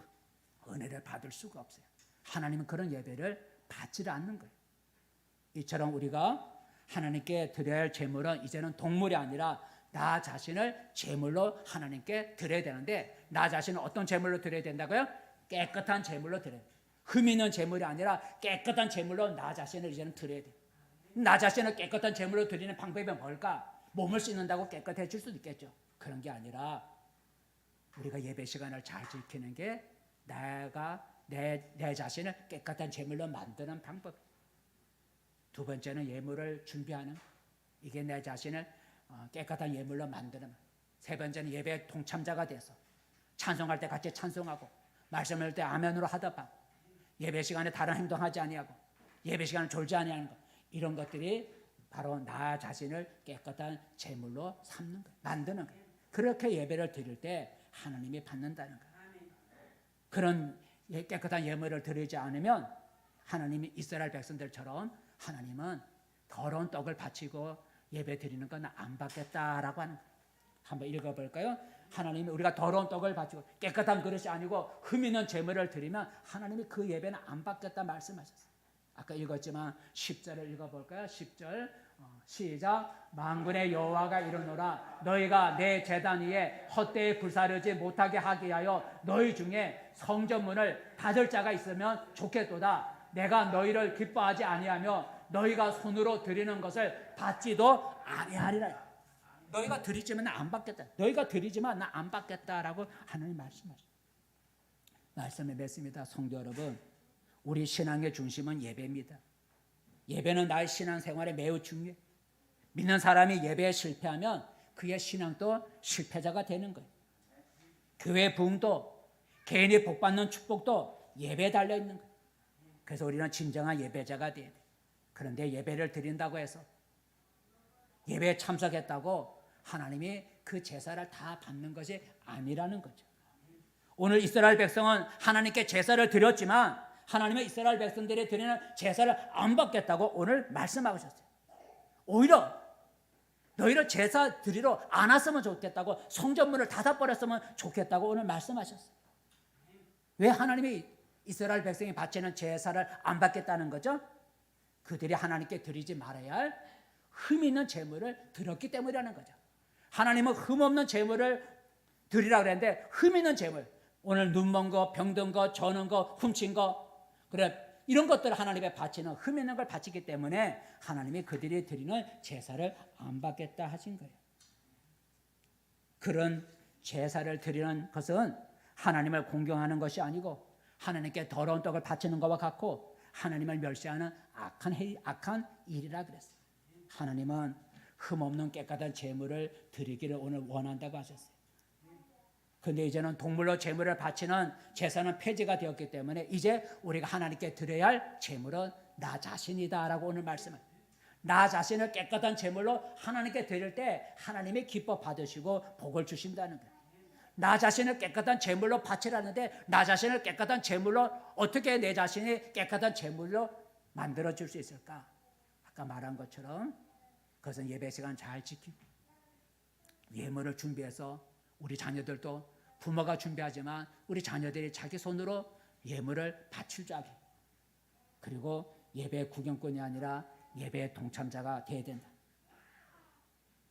은혜를 받을 수가 없어요. 하나님은 그런 예배를 받지를 않는 거예요. 이처럼 우리가 하나님께 드려야 할 제물은 이제는 동물이 아니라 나 자신을 제물로 하나님께 드려야 되는데 나 자신을 어떤 제물로 드려야 된다고요? 깨끗한 제물로 드려야 돼요. 흠 있는 제물이 아니라 깨끗한 제물로 나 자신을 이제는 드려야 돼요. 나 자신을 깨끗한 제물로 드리는 방법이 뭘까? 몸을 씻는다고 깨끗해질 수도 있겠죠. 그런 게 아니라 우리가 예배 시간을 잘 지키는 게 내가 내 자신을 깨끗한 제물로 만드는 방법. 두 번째는 예물을 준비하는. 이게 내 자신을 깨끗한 예물로 만드는, 세 번째는 예배 동참자가 돼서 찬송할 때 같이 찬송하고, 말씀을 할 때 아멘으로 하답하고, 예배 시간에 다른 행동하지 아니하고, 예배 시간을 졸지 아니하는 것, 이런 것들이 바로 나 자신을 깨끗한 제물로 삼는 거예요. 만드는 거예요. 그렇게 예배를 드릴 때 하나님이 받는다는 거예요. 그런 깨끗한 예물을 드리지 않으면 하나님이 이스라엘 백성들처럼 하나님은 더러운 떡을 바치고 예배 드리는 건 안 받겠다라고 하는 거예요. 한번 읽어볼까요? 하나님이 우리가 더러운 떡을 바치고 깨끗한 그릇이 아니고 흠 있는 제물을 드리면 하나님이 그 예배는 안 받겠다 말씀하셨어요. 아까 읽었지만 10절을 읽어볼까요? 10절 시작. 만군의 여호와가 이르노라 너희가 내 제단 위에 헛되이 불사르지 못하게 하게 하여 너희 중에 성전문을 닫을 자가 있으면 좋겠도다. 내가 너희를 기뻐하지 아니하며 너희가 손으로 드리는 것을 받지도 아니하리라. 너희가 드리지만 나 안 받겠다. 너희가 드리지만 나 안 받겠다라고 하나님 말씀하십니다. 말씀을 맺습니다. 성도 여러분, 우리 신앙의 중심은 예배입니다. 예배는 나의 신앙생활에 매우 중요해. 믿는 사람이 예배에 실패하면 그의 신앙도 실패자가 되는 거예요. 교회 부흥도 개인이 복받는 축복도 예배에 달려있는 거예요. 그래서 우리는 진정한 예배자가 돼야 돼. 그런데 예배를 드린다고 해서, 예배에 참석했다고 하나님이 그 제사를 다 받는 것이 아니라는 거죠. 오늘 이스라엘 백성은 하나님께 제사를 드렸지만 하나님은 이스라엘 백성들이 드리는 제사를 안 받겠다고 오늘 말씀하고 있었어요. 오히려 너희를 제사 드리러 안 왔으면 좋겠다고, 성전문을 닫아버렸으면 좋겠다고 오늘 말씀하셨어요. 왜 하나님이 이스라엘 백성이 바치는 제사를 안 받겠다는 거죠? 그들이 하나님께 드리지 말아야 할 흠 있는 제물을 드렸기 때문이라는 거죠. 하나님은 흠 없는 제물을 드리라고 그랬는데 흠 있는 제물, 오늘 눈먼 거, 병든 거, 저는 거, 훔친 거, 그래 이런 것들을 하나님에 바치는, 흠 있는 걸 바치기 때문에 하나님이 그들이 드리는 제사를 안 받겠다 하신 거예요. 그런 제사를 드리는 것은 하나님을 공경하는 것이 아니고 하나님께 더러운 떡을 바치는 것과 같고 하나님을 멸시하는 악한 일이라 그랬어요. 하나님은 흠없는 깨끗한 제물을 드리기를 오늘 원한다고 하셨어요. 그런데 이제는 동물로 제물을 바치는 제사는 폐지가 되었기 때문에 이제 우리가 하나님께 드려야 할 제물은 나 자신이다라고 오늘 말씀합니다. 나 자신을 깨끗한 제물로 하나님께 드릴 때 하나님이 기뻐 받으시고 복을 주신다는 거예요. 나 자신을 깨끗한 제물로 바치라는데 나 자신을 깨끗한 제물로 어떻게 내 자신이 깨끗한 제물로 만들어 줄 수 있을까? 아까 말한 것처럼 그것은 예배 시간 잘 지키고 예물을 준비해서 우리 자녀들도 부모가 준비하지만 우리 자녀들이 자기 손으로 예물을 바칠 줄 알게, 그리고 예배 구경꾼이 아니라 예배 동참자가 되어야 된다.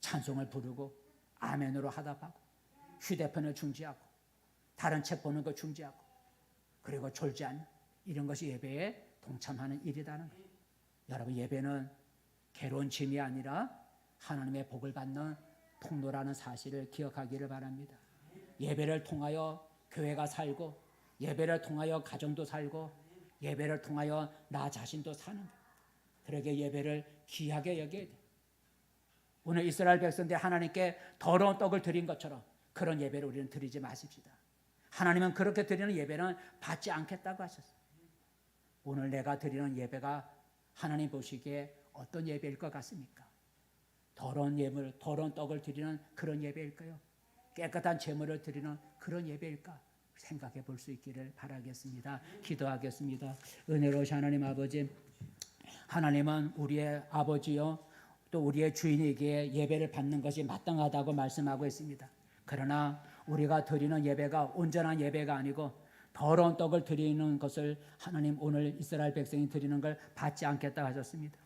찬송을 부르고 아멘으로 하답하고 휴대폰을 중지하고 다른 책 보는 거 중지하고 그리고 졸지 않는, 이런 것이 예배에 동참하는 일이라는 거예요. 여러분, 예배는 괴로운 짐이 아니라 하나님의 복을 받는 통로라는 사실을 기억하기를 바랍니다. 예배를 통하여 교회가 살고 예배를 통하여 가정도 살고 예배를 통하여 나 자신도 사는 거예요. 그러게 예배를 귀하게 여겨야 돼요. 오늘 이스라엘 백성들이 하나님께 더러운 떡을 드린 것처럼 그런 예배를 우리는 드리지 마십시다. 하나님은 그렇게 드리는 예배는 받지 않겠다고 하셨어요. 오늘 내가 드리는 예배가 하나님 보시기에 어떤 예배일 것 같습니까? 더러운 예물, 더러운 떡을 드리는 그런 예배일까요? 깨끗한 제물을 드리는 그런 예배일까? 생각해 볼 수 있기를 바라겠습니다. 기도하겠습니다. 은혜로우신 하나님 아버지, 하나님은 우리의 아버지요 또 우리의 주인이기에 예배를 받는 것이 마땅하다고 말씀하고 있습니다. 그러나 우리가 드리는 예배가 온전한 예배가 아니고 더러운 떡을 드리는 것을 하나님 오늘 이스라엘 백성이 드리는 걸 받지 않겠다 하셨습니다.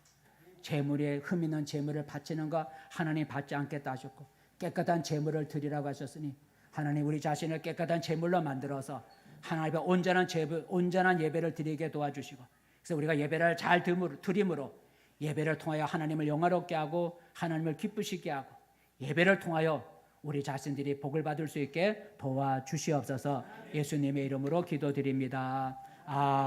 제물에 흠 있는 제물을 바치는 거 하나님 받지 않겠다 하셨고 깨끗한 제물을 드리라고 하셨으니 하나님 우리 자신을 깨끗한 제물로 만들어서 하나님의 온전한 예배를 드리게 도와주시고, 그래서 우리가 예배를 잘 드림으로 예배를 통하여 하나님을 영화롭게 하고 하나님을 기쁘시게 하고 예배를 통하여 우리 자신들이 복을 받을 수 있게 도와주시옵소서. 예수님의 이름으로 기도드립니다.